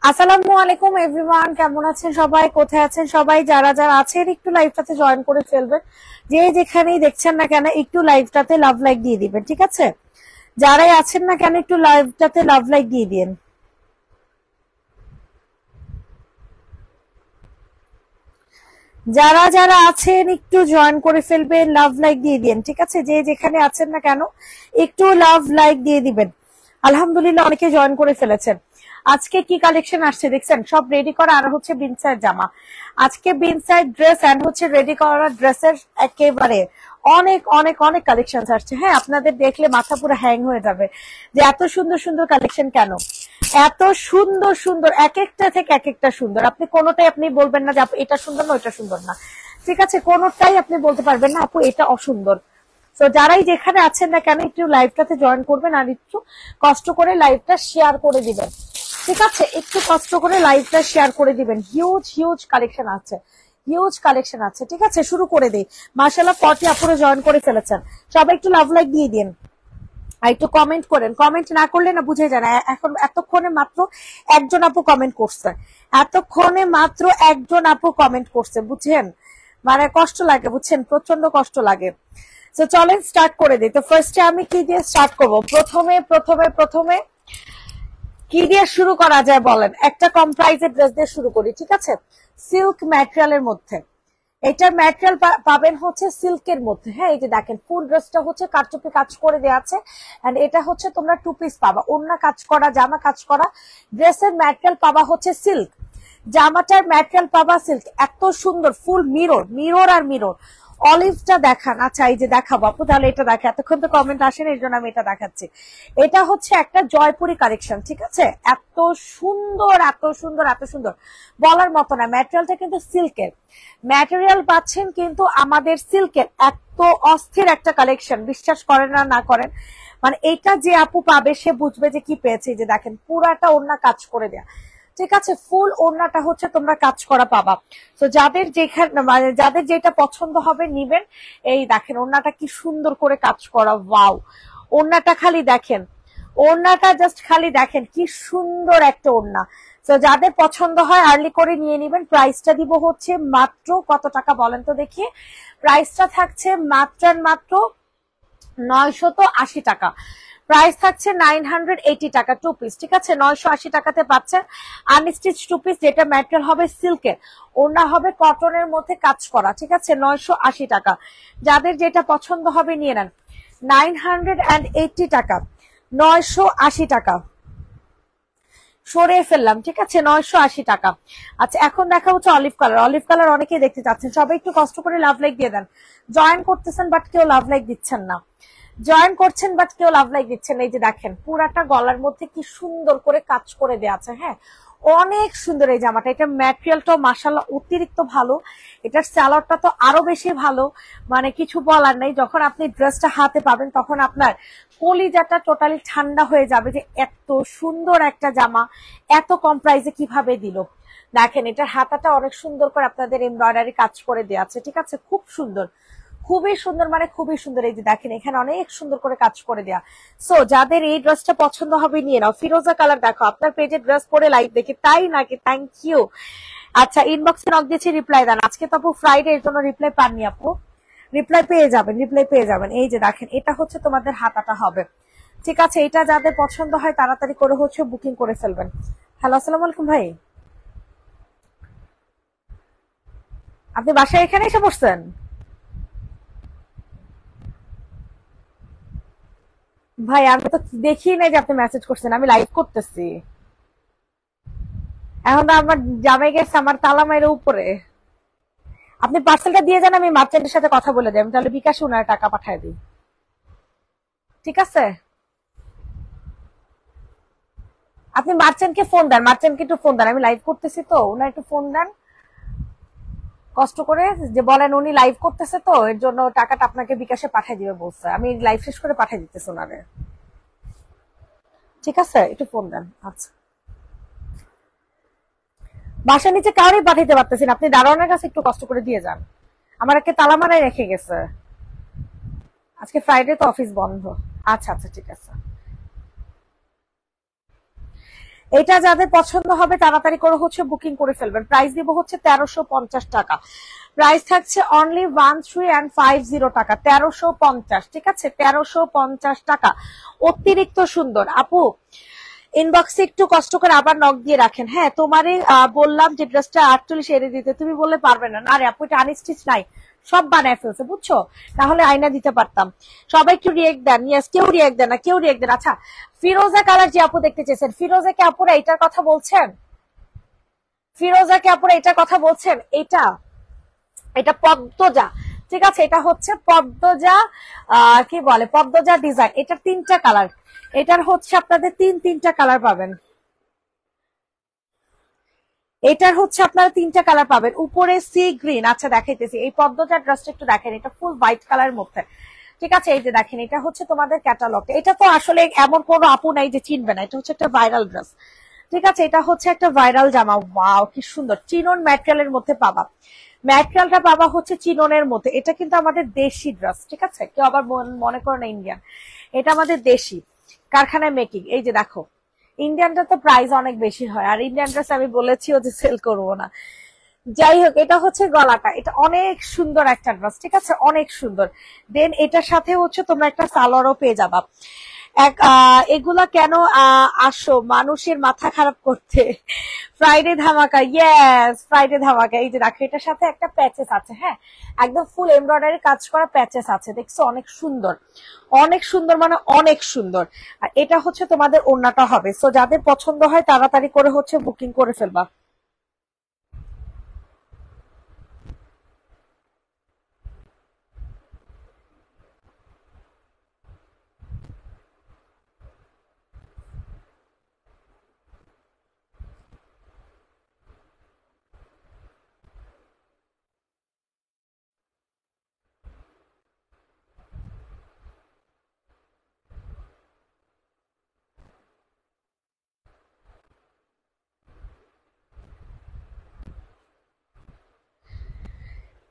আসসালামু আলাইকুম এভরিওয়ান, কেমন আছেন সবাই? কোথায় আছেন সবাই? যারা যারা আছেন একটু লাইভটাতে জয়েন করে ফেলবেন। যে যেখানেই দেখছেন না কেন একটু লাইভটাতে লাভ লাইক দিয়ে দিবেন, ঠিক আছে? যারাই আছেন না কেন একটু লাইভটাতে লাভ লাইক দিয়ে দিন। যারা যারা আছেন একটু জয়েন করে ফেলবেন, লাভ লাইক দিয়ে দিন, ঠিক আছে? যে যেখানে আছেন না কেন একটু লাভ লাইক দিয়ে দিবেন। আলহামদুলিল্লাহ অনেকে জয়েন করে ফেলেছেন। আজকে কি কালেকশন আসছে দেখছেন? সব রেডি করা আর হচ্ছে বিনসাইড জামা। আজকে বিনসাইড ড্রেস এন্ড হচ্ছে রেডি করা ড্রেসের একেবারে অনেক অনেক অনেক কালেকশন আসছে। হ্যাঁ, আপনাদের দেখলে মাথা পুরো হ্যাং হয়ে যাবে যে এত সুন্দর সুন্দর কালেকশন কেন, এত সুন্দর সুন্দর, এক একটা থেকে এক একটা সুন্দর। আপনি কোনোটাই আপনি বলবেন না যে আপু এটা সুন্দর না ওইটা সুন্দর না, ঠিক আছে? কোনোটাই আপনি বলতে পারবেন না আপু এটা অসুন্দর। তো যারাই যেখানে আছেন না কেন একটু লাইভটাতে জয়েন করবেন আর একটু কষ্ট করে লাইভটা শেয়ার করে দিবেন, ঠিক আছে? একটু কষ্ট করে লাইভটা শেয়ার করে দিবেন। হিউজ হিউজ কালেকশন আছে, হিউজ কালেকশন আছে, ঠিক আছে? শুরু করে দিই। মাশাআল্লাহ 40 আপুরে জয়েন করে ফেলেছেন। সবাই একটু লাভ লাইক দিয়ে দিন আর একটু কমেন্ট করেন। কমেন্ট না করলে না বুঝে যায় না। এখন এতক্ষণে মাত্র একজন আপু কমেন্ট করছে, এতক্ষণে মাত্র একজন আপু কমেন্ট করছে, বুঝছেন? মানে কষ্ট লাগে, বুঝছেন? প্রচন্ড কষ্ট লাগে। তো চলেন স্টার্ট করে দিই। তো ফার্স্টে আমি কি দিয়ে স্টার্ট করব? প্রথমে প্রথমে প্রথমে কি দিয়ে শুরু করা যায় বলেন? একটা কম প্রাইসের ড্রেস দিয়ে শুরু করি, ঠিক আছে? সিল্ক ম্যাটেরিয়ালের মধ্যে। এটার ম্যাটেরিয়াল পাবেন হচ্ছে সিল্কের মধ্যে। হ্যাঁ, এই যে দেখেন ফুল ড্রেসটা হচ্ছে কারচুপি কাজ করে দেওয়া আছে। এন্ড এটা হচ্ছে তোমরা টু পিস পাবা, ওড়না কাজ করা, জামা কাজ করা। ড্রেসের ম্যাটেরিয়াল পাবা হচ্ছে সিল্ক, জামাটার ম্যাটেরিয়াল পাবা সিল্ক। এত সুন্দর ফুল মিরর, মিরর আর মিরর। অলিভটা দেখান। আচ্ছা, এই যে দেখাবো আপু, তাহলে এটা দেখা। এতক্ষণ তো কমেন্ট আসেন, এই জন্য আমি এটা দেখাচ্ছি। এটা হচ্ছে একটা জয়পুরি কালেকশন, ঠিক আছে? এত সুন্দর এত সুন্দর এত সুন্দর, বলার মতো না। ম্যাটেরিয়ালটা কিন্তু সিল্কের ম্যাটেরিয়াল পাচ্ছেন, কিন্তু আমাদের সিল্কের। এত অস্থির একটা কালেকশন, বিশ্বাস করেন না না করেন, মানে এটা যে আপু পাবে সে বুঝবে যে কি পেয়েছে। যে দেখেন পুরাটা ওড়না কাজ করে দেয়া, ঠিক আছে? ফুল ওড়নাটা হচ্ছে তোমরা কাজ করা পাবা। তো যাদের যেখানে মানে যাদের যেটা পছন্দ হবে নিবেন। এই দেখেন ওড়নাটা কি সুন্দর করে কাজ করা, ওয়াও! ওড়নাটা খালি দেখেন, ওড়নাটা জাস্ট খালি দেখেন কি সুন্দর একটা ওড়না। তো যাদের পছন্দ হয় আর্লি করে নিয়ে নিবেন। প্রাইসটা দিব হচ্ছে মাত্র কত টাকা বলেন তো দেখি? প্রাইসটা থাকছে মাত্র মাত্র 980 টাকা। প্রাইস থাকছে 980 টাকা টু পিস, ঠিক আছে? 980 টাকাতে পাচ্ছেন আনস্টিচ টু পিস, যেটা ম্যাটেরিয়াল হবে সিল্কের, ওড়না হবে কটনের মধ্যে কাজ করা, ঠিক আছে? 980 টাকা। যাদের যেটা পছন্দ হবে নিয়ে নেন। 980 টাকা, 980 টাকা সরিয়ে ফেললাম, ঠিক আছে? 980 টাকা। আচ্ছা, এখন দেখা হচ্ছে অলিভ কালার। অলিভ কালার অনেকেই দেখতে চাচ্ছেন, সবাই একটু কষ্ট করে লাভ লাইক দিয়ে দেন। জয়েন করতেছেন বাট কেউ লাভ লাইক দিচ্ছেন না, জয়েন করছেন বাট কেউ লাভ লাইক দিচ্ছেন। এই যে দেখেন পুরাটা গলার মধ্যে কি সুন্দর করে কাজ করে দেওয়া আছে। হ্যাঁ, অনেক সুন্দর এই জামাটা। এটা ম্যাটেরিয়ালটাও মাশাআল্লাহ অতিরিক্ত ভালো, এটার স্যালোয়ারটা তো আরো বেশি ভালো। মানে কিছু বলার নেই। যখন আপনি ড্রেসটা হাতে পাবেন তখন আপনার কলিজাটা টোটালি ঠান্ডা হয়ে যাবে যে এত সুন্দর একটা জামা এত কম প্রাইসে কিভাবে দিল। দেখেন এটার হাতাটা অনেক সুন্দর করে আপনাদের এমব্রয়ডারি কাজ করে দেওয়া আছে, ঠিক আছে? খুব সুন্দর, খুবই সুন্দর, মানে খুবই সুন্দর। এই যে দেখেন এখানে অনেক সুন্দর করে কাজ করে দেয়া। সো যাদের এই ড্রেসটা পছন্দ হবে নিয়ে নাও। ফিরোজা কালার দেখো, আপনার পেজে ড্রেস পরে লাইভ দেখি, তাই নাকি? Thank you. আচ্ছা, ইনবক্সে নক দিয়েছি, রিপ্লাই দেন। আজকে তো আপু ফ্রাইডে, এর জন্য রিপ্লাই পাননি আপু। রিপ্লাই পেয়ে যাবেন, রিপ্লাই পেয়ে যাবেন। এই যে দেখেন এটা হচ্ছে তোমাদের হাতাটা হবে, ঠিক আছে? এটা যাদের পছন্দ হয় তাড়াতাড়ি করে হচ্ছে বুকিং করে ফেলবেন। হ্যালো, আসসালামু আলাইকুম ভাই, আপনি বাসায় এখানে এসে বসছেন? ভাই আমি তো দেখি নাই যে আপনি মেসেজ করছেন, আমি লাইভ করতেছি। এখন তো আমার জামাই গেছে আমার তালা মাইরে উপরে। আপনি পার্সেলটা দিয়ে যান, আমি মার্চেন্টের সাথে কথা বলে দিই, আমি তাহলে বিকাশে উনার টাকা পাঠায় দিই, ঠিক আছে? আপনি মার্চেন্টকে ফোন দেন, মার্চেন্টকে একটু ফোন দেন, আমি লাইভ করতেছি তো, উনার একটু ফোন দেন কষ্ট করে, যে বলেন উনি লাইভ করতেছে তো এর জন্য টাকাটা আপনাকে বিকাশে পাঠিয়ে দিবে বলছে, আমি লাইভ শেষ করে পাঠিয়ে দিতেছি ওনারে, ঠিক আছে? একটু ফোন দেন। আচ্ছা, বাসার নিচে কাউরই পাঠাইতে পারতেছেন, আপনি দারোয়ানের কাছে একটু কষ্ট করে দিয়ে যান, আমার একে তালা মারাই রেখে গেছে। আজকে ফ্রাইডে তো অফিস বন্ধ। আচ্ছা আচ্ছা, ঠিক আছে। এটা যাদের পছন্দ হবে তাড়াতাড়ি করে হচ্ছে বুকিং করে ফেলবেন। প্রাইস দিব হচ্ছে 1350 টাকা। প্রাইস থাকছে অনলি 1350 টাকা, 1350, ঠিক আছে? 1350 টাকা, অতিরিক্ত সুন্দর। আপু ইনবক্সে একটু কষ্ট করে আবার নক দিয়ে রাখেন। হ্যাঁ, তোমারই বললাম যে ড্রেসটা 48 এনে দিতে, তুমি বললে পারবে না। না রে আপু, এটা আনস্টিচ নাই, সব বানায় ফেলছে, বুঝছো? তাহলে আয়না দিতে পারতাম। সবাই একটু রিয়েক্ট দেন। ইয়েস, কেউ রিয়েক্ট দেন না, কেউ রিয়েক্ট দেন। আচ্ছা, ফিরোজা কালার যে আপু দেখতে চেয়েছেন, ফিরোজা কে আপুরা এটার কথা বলছেন? ফিরোজা কে আপুরা এটার কথা বলছেন? এটা, এটা পদ্মজা, ঠিক আছে? এটা হচ্ছে পদ্মজা, কি বলে, পদ্মজা ডিজাইন। এটার তিনটা কালার, এটার হচ্ছে আপনাদের তিনটা কালার পাবেন। এটার হচ্ছে আপনারা তিনটা কালার পাবেন। উপরে সি গ্রিন, আচ্ছা দেখাইতেছি, এই পদ্মজার ড্রেসটা একটু দেখেন, এটা ফুল হোয়াইট কালারের মধ্যে, ঠিক আছে? এই যে দেখেন এটা হচ্ছে তোমাদের ক্যাটালগ। এটা তো আসলে এমন কোনো আপু নাই যে চিনবে না, এটা হচ্ছে একটা ভাইরাল ড্রেস, ঠিক আছে? এটা হচ্ছে একটা ভাইরাল জামা। ওয়াও কি সুন্দর, চিনন ম্যাটেরিয়ালের মধ্যে পাবা, ম্যাটেরিয়ালটা পাবা হচ্ছে চিননের মধ্যে। এটা কিন্তু আমাদের দেশি ড্রেস, ঠিক আছে? কেউ আবার মনে করে না ইন্ডিয়ান, এটা আমাদের দেশি কারখানায় মেকিং। এই যে দেখো, ইন্ডিয়ানটা তো প্রাইস অনেক বেশি হয়, আর ইন্ডিয়ান ড্রেস আমি বলেছিও যে সেল করবো না। যাই হোক, এটা হচ্ছে গলাটা, এটা অনেক সুন্দর একটা ড্রেস, ঠিক আছে? অনেক সুন্দর। দেন এটার সাথে হচ্ছে তোমরা একটা সালোয়ারও পেয়ে যাবা। এগুলা কেন আসো মানুষের মাথা খারাপ করতে? ফ্রাইডে ধামাকা, ইয়েস ফ্রাইডে ধামাকা। এই যে দেখো, এটার সাথে একটা প্যাচেস আছে, হ্যাঁ, একদম ফুল এমব্রয়ডারি কাজ করা প্যাচেস আছে, দেখছো? অনেক সুন্দর, অনেক সুন্দর, মানে অনেক সুন্দর। আর এটা হচ্ছে তোমাদের ওড়নাটা হবে। সো যাদের পছন্দ হয় তাড়াতাড়ি করে হচ্ছে বুকিং করে ফেলবা।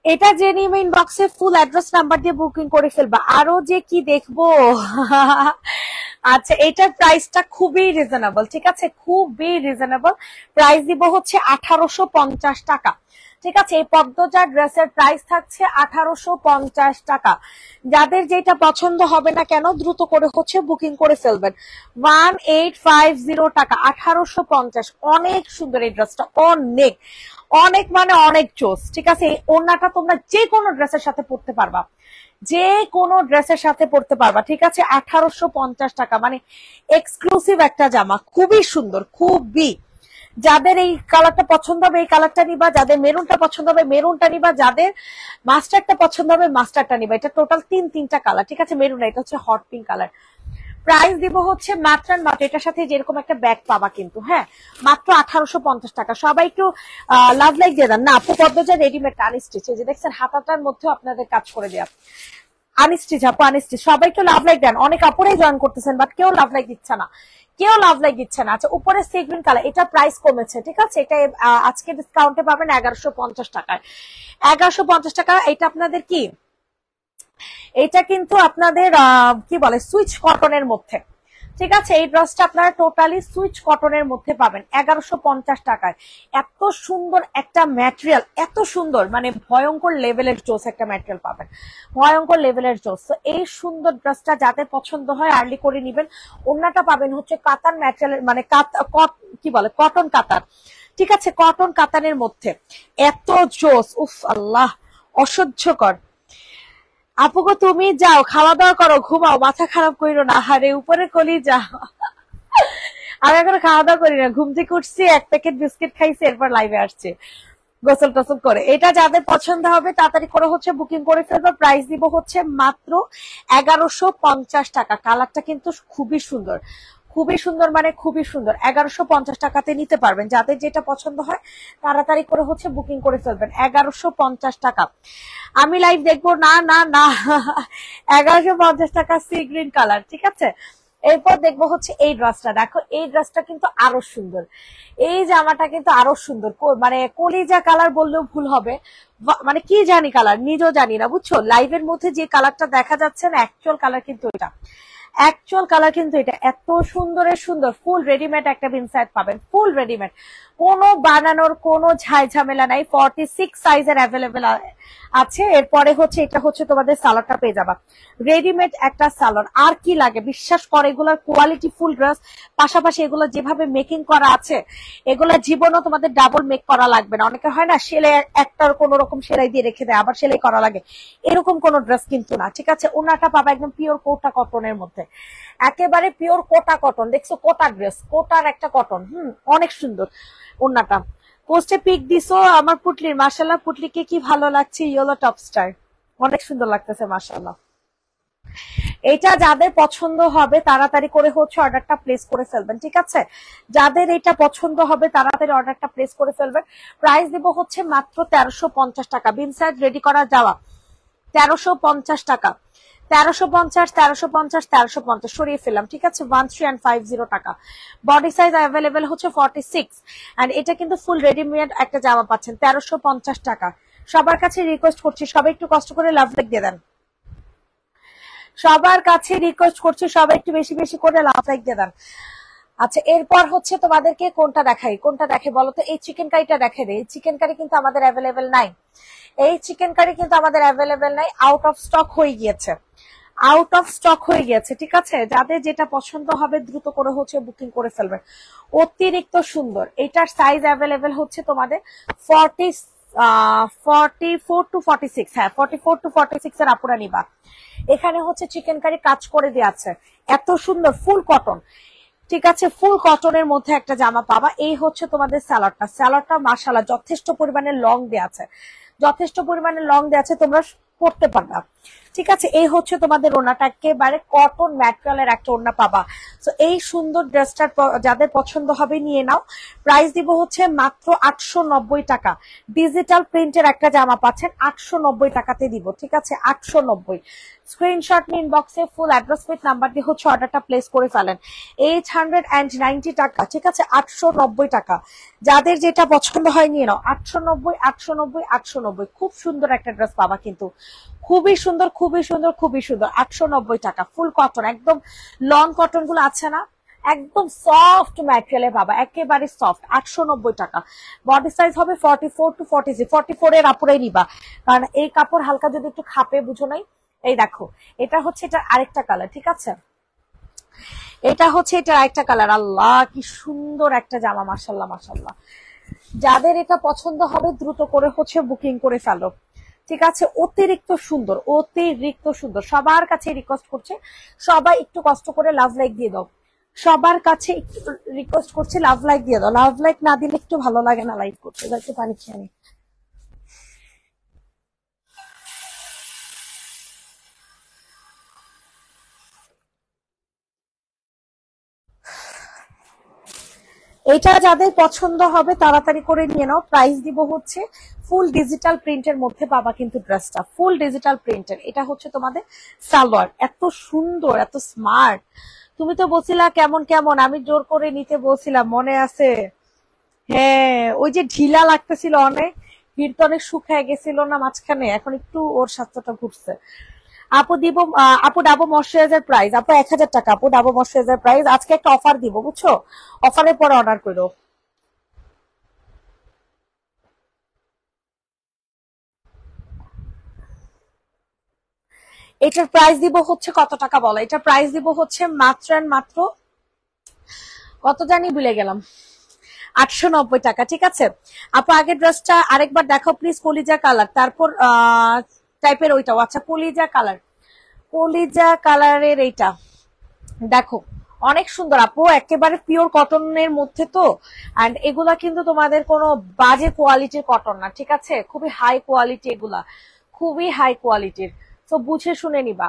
এটা যে নিবে ইনবক্সে ফুল অ্যাড্রেস নাম্বার দিয়ে বুকিং করে ফেলবা। আরো যে কি দেখবো আচ্ছা, এটার প্রাইসটা খুবই রিজনেবল, ঠিক আছে? খুবই রিজনেবল। প্রাইস দিব হচ্ছে 1850 টাকা, ঠিক আছে? এই পদ্মজা ড্রেসের প্রাইস থাকছে 1850 টাকা। যাদের যেটা পছন্দ হবে না কেন দ্রুত করে হচ্ছে বুকিং করে ফেলবেন। 1850 টাকা, 1850। অনেক সুন্দর এই ড্রেসটা, অনেক অনেক, মানে অনেক চোস, ঠিক আছে? এই ওড়নাটা তোমরা যে কোনো ড্রেসের সাথে পরতে পারবা, যে কোনো ড্রেসের সাথে পরতে পারবা, ঠিক আছে? 1850 টাকা, মানে এক্সক্লুসিভ একটা জামা, খুবই সুন্দর, খুবই। যাদের এই কালারটা পছন্দ হবে এই কালারটা নিবা, যাদের মেরুনটা পছন্দ হবে মেরুনটা নিবা, যাদের মাস্টারটা পছন্দ হবে মাস্টারটা নিবা। এটা টোটাল তিনটা কালার, ঠিক আছে? মেরুন, এটা হচ্ছে হট পিঙ্ক কালার। প্রাইস দিব হচ্ছে মাত্র মাত্র, এটার সাথে যেরকম একটা ব্যাগ পাবা কিন্তু, হ্যাঁ, মাত্র 1850 টাকা। সবাই একটু লাভ লাইক দিয়ে দেন। না আপু, পদ্মজা রেডিমেড আনস্টিচ, এই যে দেখছেন হাতাটার মধ্যে আপনাদের কাজ করে দেয়া, আনস্টিচ আপু, আনস্টিচ। সবাই একটু লাভ লাইক দেন। অনেক আপুরাই জয়েন করতেছেন বাট কেউ লাভ লাইক দিচ্ছে না, কেউ লাভ লাইক দিচ্ছে না। আচ্ছা, উপরে সি গ্রিন কালার, এটা প্রাইস কমেছে, ঠিক আছে? এটা আজকে ডিসকাউন্টে পাবেন 1150 টাকায়, 1150 টাকা। এটা আপনাদের কি এটা কিন্তু আপনাদের কি বলে সুইচ কটনের মধ্যে, ঠিক আছে। এই ড্রেসটা আপনারা টোটালি সুইচ কটনের মধ্যে পাবেন 1150 টাকায়। এত সুন্দর একটা ম্যাটেরিয়াল, এত সুন্দর, মানে ভয়ঙ্কর লেভেলের জোস একটা ম্যাটেরিয়াল পাবেন, ভয়ঙ্কর লেভেলের জোস। তো এই সুন্দর ড্রেসটা যাদের পছন্দ হয় আর্লি করে নিবেন। ওন্নাটা পাবেন হচ্ছে কাতান ম্যাটেরিয়ালের, মানে কি বলে কটন কাতান, ঠিক আছে, কটন কাতানের মধ্যে এত জোস, উফ আল্লাহ অসহ্যকর। আপুগো তুমি যাও খাওয়া দাওয়া করো, ঘুমাও, মাথা খারাপ করিও না, হারে উপরে কলি যাও। আমি এখন খাওয়া দাওয়া করি না, ঘুম থেকে উঠছি, এক প্যাকেট বিস্কিট খাইছি, এরপর লাইভে আসছে গোসল টোসল করে। এটা যাদের পছন্দ হবে তাড়াতাড়ি করে হচ্ছে বুকিং করে ফেলবে। প্রাইস দিব হচ্ছে মাত্র 1150 টাকা। কালারটা কিন্তু খুবই সুন্দর, খুবই সুন্দর, মানে খুবই সুন্দর। 1150 টাকাতে নিতে পারবেন। যাদের যেটা পছন্দ হয় তাড়াতাড়ি করে হচ্ছে বুকিং করে ফেলবেন। 1150 টাকা। আমি লাইভ দেখবো না না না। 1150 টাকা সি গ্রিন কালার, ঠিক আছে। এরপর দেখবো হচ্ছে এই ড্রেসটা, দেখো এই ড্রেসটা কিন্তু আরো সুন্দর, এই জামাটা কিন্তু আরো সুন্দর, মানে কলিজা কালার বললেও ভুল হবে, মানে কি জানি কালার, নিজেও জানি না, বুঝছো। লাইভের মধ্যে যে কালারটা দেখা যাচ্ছে না, অ্যাকচুয়াল কালার কিন্তু এটা, অ্যাকচুয়াল কালার কিন্তু এটা। এত সুন্দরের সুন্দর ফুল রেডিমেড একটা ইনসাইড পাবেন, ফুল রেডিমেড, কোনো বানানোর কোনো ঝামেলা নাই। 46 সাইজের অ্যাভেলেবেল আছে। এরপরে হচ্ছে এটা হচ্ছে তোমাদের সালোয়ারটা পেয়ে যাবা, রেডিমেড একটা সালোয়ার। আর কি লাগে, বিশ্বাস করে এগুলোর কোয়ালিটি ফুল ড্রেস, পাশাপাশি এগুলো যেভাবে মেকিং করা আছে, এগুলো জীবনও তোমাদের ডাবল মেক করা লাগবে না। অনেকে হয় না সেলাই একটার কোন রকম সেলাই দিয়ে রেখে দেয়, আবার সেলাই করা লাগে, এরকম কোন ড্রেস কিন্তু না, ঠিক আছে। ওনাটা পাবা একদম পিওর কোটা কটনের মধ্যে, একেবারে পিওর কোটা কটন। দেখছো কোটা ড্রেস, কোটার একটা কটন, অনেক সুন্দর ওনাটা। পোস্টে পিক দিছো আমার পুটলির, মাশাআল্লাহ পুটলিকে কি ভালো লাগছে, ইয়েলো টপ স্টার, অনেক সুন্দর লাগতেছে মাশাআল্লাহ। এটা যাদের পছন্দ হবে তাড়াতাড়ি করে হচ্ছে অর্ডারটা প্লেস করে ফেলবেন, ঠিক আছে। যাদের এটা পছন্দ হবে তাড়াতাড়ি অর্ডারটা প্লেস করে ফেলবেন। প্রাইস দিব হচ্ছে মাত্র 1350 টাকা। বিনসাইড রেডি করা যাওয়া 1350 টাকা, 1350, 1350, 1350 সরিয়ে ফেললাম, ঠিক আছে। 1350 টাকা। বডি সাইজ অ্যাভেলেবেল হচ্ছে 46, এন্ড এটা কিন্তু ফুল রেডিমেড একটা জামা পাচ্ছেন 1350 টাকা। সবার কাছে রিকোয়েস্ট করছি সবাই একটু কষ্ট করে লাভ লাইক দিয়ে দেন, সবার কাছে রিকোয়েস্ট করছি সবাই একটু বেশি বেশি করে লাভ লাইক দিয়ে দেন। আচ্ছা এরপর হচ্ছে তোমাদেরকে কোনটা দেখাই, কোনটা দেখে বলো তো, এই চিকেন কারিটা দেখে দেয়। চিকেন কারি কিন্তু আমাদের অ্যাভেলেবেল নাই, এই চিকেন কারি কিন্তু আমাদের অ্যাভেলেবেল নাই, আউট অফ স্টক হয়ে গিয়েছে, আউট অফ স্টক হয়ে গিয়েছে, ঠিক আছে। যাদের যেটা পছন্দ হবে দ্রুত করে হচ্ছে বুকিং করে ফেলবেন। অতিরিক্ত সুন্দর, এটার সাইজ অ্যাভেলেবেল হচ্ছে তোমাদের 44 টু 46, হ্যাঁ 44 টু 46 এর আপুরা নিবা। এখানে হচ্ছে চিকেন কারি কাজ করে দেওয়া আছে, এত সুন্দর ফুল কটন, ঠিক আছে। ফুল কটনের মধ্যে একটা জামা পাবা। এই হচ্ছে তোমাদের স্যালাডটা, স্যালাডটা মাশাআল্লাহ যথেষ্ট পরিমাণে লং দেওয়া আছে, যথেষ্ট পরিমাণে লং দেওয়া আছে, তোমরা পড়তে পারবা, ঠিক আছে। এই হচ্ছে তোমাদের ওড়নাটা, একেবারে কটন ম্যাটেরিয়ালের একটা ওড়না পাবা। তো এই সুন্দর ড্রেসটার যাদের পছন্দ হবে নিয়ে নাও। প্রাইস দিব হচ্ছে মাত্র 890 টাকা। ডিজিটাল প্রিন্টের একটা জামা পাচ্ছেন 890 টাকাতে দিব, ঠিক আছে। 890। স্ক্রিনশট নিন, ইনবক্সে ফুল অ্যাড্রেস উইথ নাম্বার দিয়ে হচ্ছে অর্ডারটা প্লেস করে ফেলেন। 890 টাকা, ঠিক আছে। 890 টাকা। যাদের যেটা পছন্দ হয় নিয়ে নাও। 890, 890, 890। খুব সুন্দর একটা ড্রেস পাবা কিন্তু, খুবই সুন্দর, খুবই সুন্দর, খুবই সুন্দর। 890 টাকা, ফুল কটন, একদম লং কটন গুলো আছে না, একদম সফট ম্যাটেরিয়ালে পাবা, একেবারে সফট। 890 টাকা। বডি সাইজ হবে 44 টু 46, 44 এর আপুরাই নিবা, কারণ এই কাপড় হালকা যদি একটু খাপে, বুঝো নাই। এই দেখো এটা হচ্ছে এটা আরেকটা কালার, ঠিক আছে। এটা হচ্ছে এটা আরেকটা কালার। আল্লাহ কি সুন্দর একটা জামা, মাশাআল্লাহ মাশাআল্লাহ। যাদের এটা পছন্দ হবে দ্রুত করে হচ্ছে বুকিং করে ফেলো, ঠিক আছে। অতিরিক্ত সুন্দর, অতিরিক্ত সুন্দর। সবার কাছে রিকোয়েস্ট করছে সবাই একটু কষ্ট করে লাভ লাইক দিয়ে দাও, সবার কাছে একটু রিকোয়েস্ট করছে লাভ লাইক দিয়ে দাও। লাভ লাইক না দিলে একটু ভালো লাগে না লাইভ করতে। একটু পানি খেয়ে নি। এটা যাদের পছন্দ হবে তাড়াতাড়ি করে নিয়ে নাও। প্রাইস দিব হচ্ছে ফুল ডিজিটাল প্রিন্টের মধ্যে পাবা কিন্তু ড্রেসটা ফুল ডিজিটাল প্রিন্টের। এটা হচ্ছে তোমাদের সালোয়ার, এত সুন্দর, এত স্মার্ট। তুমি তো বলছিলা কেমন কেমন, আমি জোর করে নিতে বলছিলাম, মনে আছে? হ্যাঁ, ওই যে ঢিলা লাগতেছিল অনেক, ভিড় তো অনেক শুকায় গেছিল না মাঝখানে, এখন একটু ওর স্বাস্থ্যটা ঘুরছে। আপু দিব আপু ডাবো ময়শ্চারাইজার প্রাইস আপু 1000 টাকা আপু ডাবো ময়শ্চারাইজার প্রাইস আজকে একটা অফার দিব বুঝছো অফারের পরে অর্ডার করো এটার প্রাইস দিব হচ্ছে কত টাকা বলো এটার প্রাইস দিব হচ্ছে মাত্র এন্ড মাত্র কত জানি ভুলে গেলাম 890 টাকা ঠিক আছে আপু আগের ড্রেসটা আরেকবার দেখো প্লিজ কলিজা কালার তারপর টাইপের ওইটা আচ্ছা কলিজা কালারের এইটা দেখো অনেক সুন্দর আপু একেবারে পিওর কটনের মধ্যে তো এন্ড এগুলা কিন্তু তোমাদের কোনো বাজে কোয়ালিটির কটন না ঠিক আছে খুবই হাই কোয়ালিটি এগুলা খুবই হাই কোয়ালিটির তো বুঝে শুনে নিবা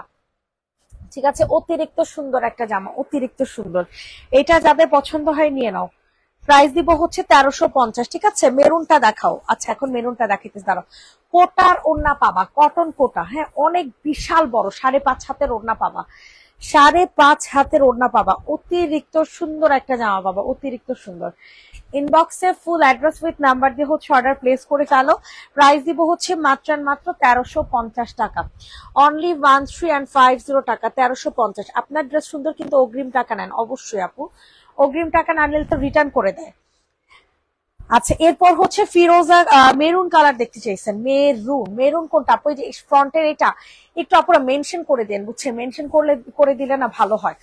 ঠিক আছে অতিরিক্ত সুন্দর একটা জামা অতিরিক্ত সুন্দর এটা যাদের পছন্দ হয় নিয়ে নাও প্রাইস দিব হচ্ছে 1350 ঠিক আছে মেরুনটা দেখাও আচ্ছা এখন মেরুনটা দেখাইতেছ দাঁড়াও কোটার ওড়না পাবা কটন কোটা হ্যাঁ অনেক বিশাল বড় 5.5 হাতের ওড়না পাবা 5.5 হাতের ওড়না পাবা অতিরিক্ত সুন্দর একটা জামা পাবা অতিরিক্ত সুন্দর ইনবক্সে ফুল অ্যাড্রেস উইথ নাম্বার দিয়ে হচ্ছে অর্ডার প্লেস করে ফেলো প্রাইস দিব হচ্ছে মাত্র 1350 টাকা অনলি 1350 টাকা 1350 আপনার ড্রেস সুন্দর কিন্তু অগ্রিম টাকা নেন অবশ্যই আপু অগ্রিম টাকা না নিলে তো রিটার্ন করে দেয় আচ্ছা এরপর হচ্ছে ফিরোজা মেরুন কালার দেখতে চাইছেন মেরুন কোনটা আপু যে ফ্রন্টের এটা একটু আপনারা মেনশন করে দেন বুঝছেন মেনশন করে দিলে না ভালো হয়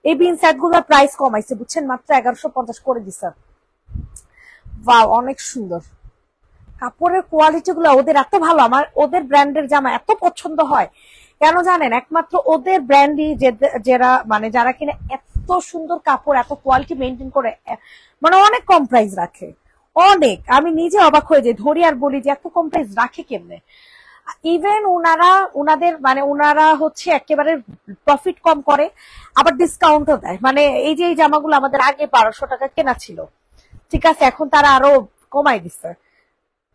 এই বিন সেট গুলোর প্রাইস কমাইছে বুঝছেন মাত্র 1150 করে দিছে ওয়াও অনেক সুন্দর কাপড়ের কোয়ালিটি গুলো ওদের এত ভালো আমার ওদের ব্র্যান্ডের জামা এত পছন্দ হয় কেন জানেন একমাত্র ওদের ব্র্যান্ডই যারা কিনা এত সুন্দর কাপড় এত কোয়ালিটি মেনটেন করে মানে অনেক কম প্রাইস রাখে অনেক আমি নিজে অবাক হয়ে যাই ধরি আর বলি যে এত কম প্রাইস রাখে কেমনে ইভেন ওনারা হচ্ছে একেবারে প্রফিট কম করে আবার ডিসকাউন্টও দেয় মানে এই যে এই জামাগুলো আমাদের আগে 1200 টাকা কেনা ছিল ঠিক আছে এখন তারা আরো কমাই দিচ্ছে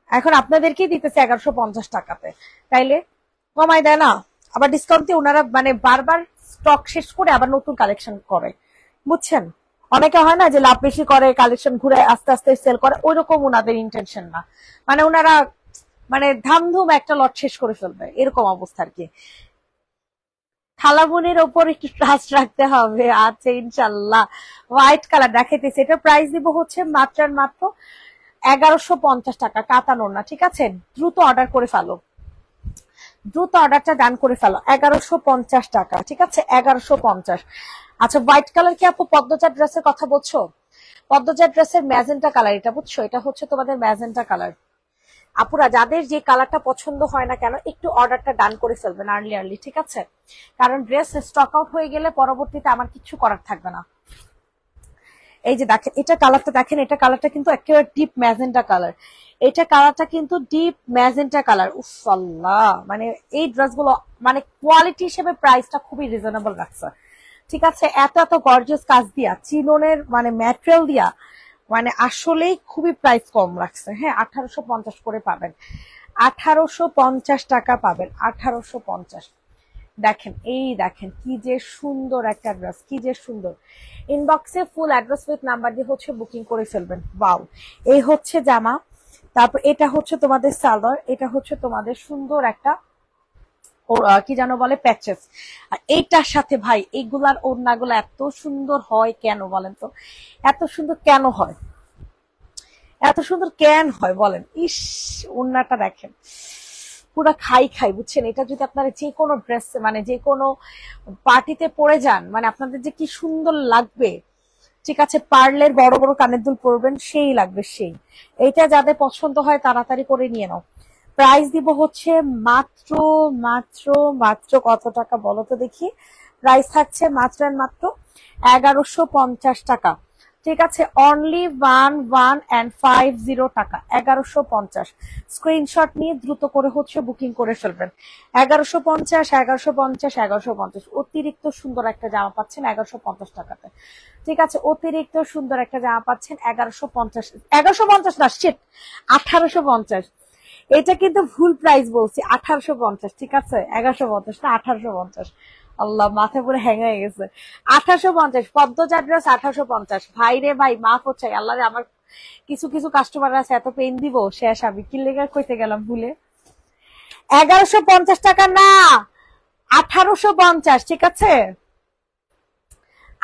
এখন আপনাদেরকেই দিতেছে 1150 টাকাতে তাইলে কমাই দেয় না আবার ডিসকাউন্ট দিয়ে ওনারা মানে বারবার স্টক শেষ করে আবার নতুন কালেকশন করে বুঝছেন অনেকে হয় না যে লাভ বেশি করে কালেকশন ঘুরে আস্তে আস্তে সেল করে ওইরকম ওনাদের ইন্টেনশন না মানে ওনারা মানে ধামধুম একটা লট শেষ করে ফেলবে এরকম অবস্থা আর কি খালামুনির ওপর একটু ট্রাস্ট রাখতে হবে আচ্ছা ইনশাল্লাহ হোয়াইট কালার দেখাইতেছে এটা প্রাইস দিব হচ্ছে মাত্র 1150 টাকা কাতানোর না ঠিক আছে দ্রুত অর্ডার করে ফেলো দ্রুত অর্ডারটা ডান করে ফেলো 1150 টাকা ঠিক আছে 1150 আচ্ছা হোয়াইট কালার কি আপু পদ্মচার ড্রেসের কথা বলছো পদ্মচার ড্রেসের ম্যাজেন্টা কালার এটা বুঝছো এটা হচ্ছে তোমাদের ম্যাজেন্টা কালার আপুরা যাদের যে কালারটা পছন্দ হয় না কেন একটু অর্ডারটা ডান করে ফেলবেন আর্লি ঠিক আছে কারণ ড্রেস স্টক আউট হয়ে গেলে পরবর্তীতে আমার কিছু করার থাকবে না এই যে দেখেন এটা কালারটা দেখেন এটা কালারটা কিন্তু একেবারে ডিপ ম্যাজেন্টা কালার এটা কালারটা কিন্তু ডিপ ম্যাজেন্টা কালার উফ আল্লাহ মানে এই ড্রেসগুলো মানে কোয়ালিটি হিসেবে প্রাইসটা খুবই রিজনেবল রাখছে ঠিক আছে এত গর্জিয়াস কাজ দিয়া চিননের মানে ম্যাটেরিয়াল দিয়া মানে আসলেই খুবই প্রাইস কম রাখছে হ্যাঁ 1850 করে পাবেন 1850 টাকা পাবেন 1850 দেখেন এই দেখেন কি যে সুন্দর একটা ড্রেস কি যে সুন্দর ইনবক্সে ফুল অ্যাড্রেস উইথ নাম্বার দিয়ে হচ্ছে বুকিং করে ফেলবেন ওয়াও এই হচ্ছে জামা তারপর এটা হচ্ছে তোমাদের সালোয়ার এটা হচ্ছে তোমাদের সুন্দর একটা কি যেন বলে প্যাচেস আর এইটার সাথে ভাই এইগুলার ওড়নাগুলো এত সুন্দর হয় কেন বলেন তো এত সুন্দর কেন হয় এত সুন্দর কেন হয় বলেন ইস ওড়নাটা দেখেন পুরো খাই বুঝছেন এটা যদি আপনারা যে কোনো ড্রেস মানে যে কোনো পার্টিতে পরে যান মানে আপনাদের যে কি সুন্দর লাগবে ঠিক আছে পার্লের বড় বড় কানের দুল পরবেন সেই লাগবে সেই এইটা যাদের পছন্দ হয় তাড়াতাড়ি করে নিয়ে নাও প্রাইস দিব হচ্ছে মাত্র মাত্র মাত্র কত টাকা বলো তো দেখি প্রাইস থাকছে মাত্র 1150 টাকা ঠিক আছে অনলি 1150 টাকা 1150 স্ক্রিনশট নিয়ে দ্রুত করে হচ্ছে বুকিং করে ফেলবেন 1150 অতিরিক্ত সুন্দর একটা জামা পাচ্ছেন 1150 টাকাতে ঠিক আছে অতিরিক্ত সুন্দর একটা জামা পাচ্ছেন 1150 না শিট 1850 এটা কিন্তু ভুল প্রাইস বলছি 1850 ঠিক আছে 1150 না 1850 আল্লাহ মাথা পুরো হ্যাং হয়ে গেছে 1850 পদ্মচার ড্রেস 1850 ভাই রে ভাই মাফ হচ্ছে আল্লাহ রে আমার কিছু কিছু কাস্টমার আছে এত পেন দিব শেষ আমি কি লেগে কইতে গেলাম ভুলে 1150 টাকা না 1850, ঠিক আছে,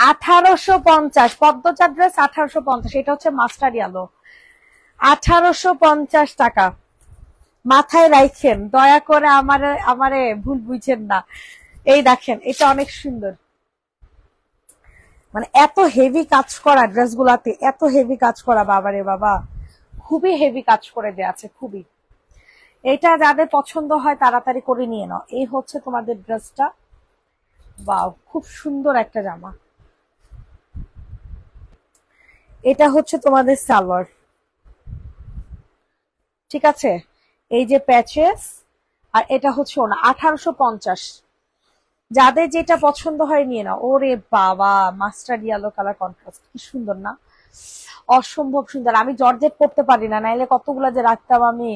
1850 পদ্মচার ড্রেস 1850, এটা হচ্ছে মাস্টার ইয়েলো, 1850 টাকা। মাথায় রাখেন দয়া করে, আমারে ভুল বুঝছেন না। এই দেখেন, এটা অনেক সুন্দর, মানে এত হেভি কাজ করা ড্রেস গুলাতে, এত হেভি কাজ করা, বাবারে বাবা, খুবই হেভি কাজ করে দেয়া আছে, খুবই। এটা যাদের পছন্দ হয় তাড়াতাড়ি করে নিয়ে নাও। এই হচ্ছে তোমাদের ড্রেসটা, বাও, খুব সুন্দর একটা জামা। এটা হচ্ছে তোমাদের সালোয়ার, ঠিক আছে, এই যে প্যাচেস, আর এটা হচ্ছে ওনা 1850। যাদের যেটা পছন্দ হয় নিয়ে নাও। ওরে বাবা, মাস্টার্ড ইয়েলো কালার কন্ট্রাস্ট, কি সুন্দর না, অসম্ভব সুন্দর। আমি জর্জেট পড়তে পারি না, নাইলে কতগুলা যে রাখতাম আমি।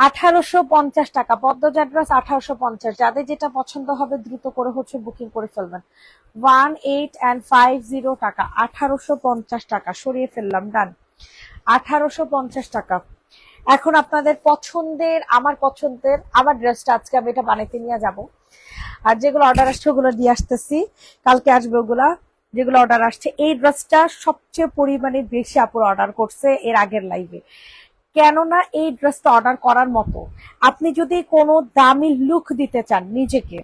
1850 টাকা পদ্মজাত ড্রেস, 1850। যাদের যেটা পছন্দ হবে দ্রুত করে হচ্ছে বুকিং করে ফেলবেন। 1850 টাকা, 1850 টাকা, সরিয়ে ফেললাম, ডান, 1850 টাকা। এখন আপনাদের পছন্দের, আমার ড্রেসটা আজকে আমি এটা বানাইতে নিয়ে যাব। আর যেগুলো অর্ডার আসছে ওগুলো দিয়ে আসতেছি, কালকে আসবে ওগুলা। যেগুলো অর্ডার আসছে, এই ড্রেসটা সবচেয়ে পরিমাণে বেশি আপুর অর্ডার করছে এর আগের লাইভে। কেননা এই ড্রেসটা অর্ডার করার মতো। আপনি যদি কোনো দামি লুক দিতে চান নিজেকে,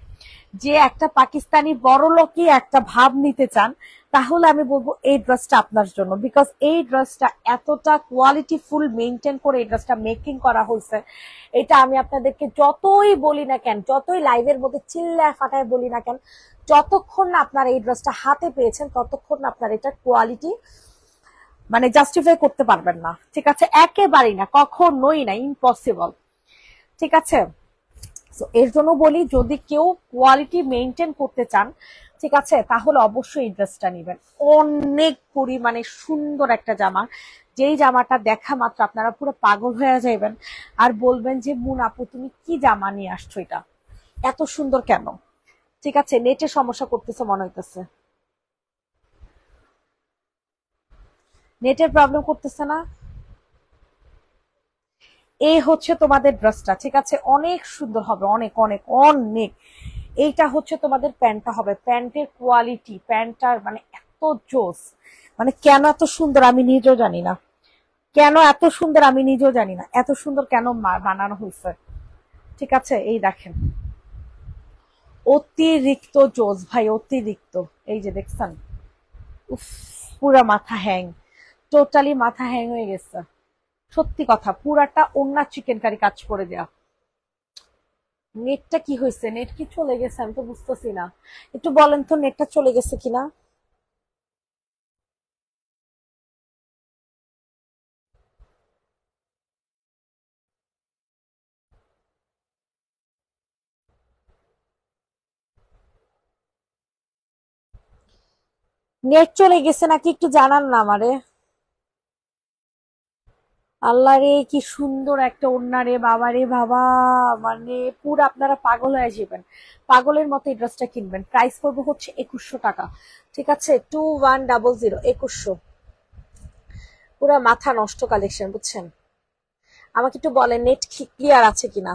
যে একটা পাকিস্তানি বড় লোকই একটা ভাব নিতে চান, তাহলে আমি বলবো এই ড্রেসটা আপনার জন্য। বিকজ এই ড্রেসটা এতটা কোয়ালিটি ফুল মেনটেন করে এই ড্রেসটা মেকিং করা হয়েছে, এটা আমি আপনাদেরকে যতই বলি না কেন, যতই লাইভের মধ্যে চিল্লায় ফাটায় বলি না কেন, যতক্ষণ না আপনার এই ড্রেসটা হাতে পেয়েছেন ততক্ষণ না আপনার এটা কোয়ালিটি মানে জাস্টিফাই করতে পারবেন না, ঠিক আছে, একেবারেই না, কখনোই না, ইম্পসিবল, ঠিক আছে। এর জন্য বলি, যদি কেউ কোয়ালিটি মেনটেন করতে চান, ঠিক আছে, তাহলে অবশ্যই এই ড্রেসটা নেবেন। অনেক পরিমাণে সুন্দর একটা জামা, যেই জামাটা দেখা মাত্র আপনারা পুরো পাগল হয়ে যাবেন, আর বলবেন যে মুন আপু তুমি কি জামা নিয়ে আসছো, এটা এত সুন্দর কেন, ঠিক আছে। নেটে সমস্যা করতেছে মনে হইতেছে, নেটের প্রবলেম করতেছে না। এই হচ্ছে তোমাদের ড্রেসটা, ঠিক আছে, অনেক সুন্দর হবে, অনেক অনেক অনেক। এইটা হচ্ছে তোমাদের প্যান্টটা হবে, প্যান্টের কোয়ালিটি, প্যান্টটার মানে এত জোস, মানে কেন এত সুন্দর আমি নিজেও জানি না, কেন এত সুন্দর আমি নিজেও জানি না, এত সুন্দর কেন বানানো হয়েছে, ঠিক আছে। এই দেখেন, অতিরিক্ত জোস ভাই, অতিরিক্ত। এই যে দেখছেন, উফ, পুরা মাথা হ্যাং, টোটালি মাথা হ্যাং হয়ে গেছে, সত্যি কথা, পুরাটা ওন্না চিকেন কারি কাজ করে দেয়া। নেটটা কি হয়েছে, নেট কি চলে গেছে, আমি তো বুঝতেছি না, একটু বলেন তো নেটটা চলে গেছে কিনা। নেট চলে গেছে নাকি একটু জানান না আমারে। আল্লাহ রে, কি সুন্দর একটা ওড়না রে, বাবা রে বাবা, মানে পুরো আপনারা পাগল হয়ে যাবেন, পাগলের মতো এই ড্রেসটা কিনবেন। প্রাইস পড়বে হচ্ছে 2100 টাকা, ঠিক আছে, 2100, 2100। পুরো মাথা নষ্ট কালেকশন, বুঝছেন। আমাকে একটু বলেন নেট ক্লিয়ার আছে কিনা।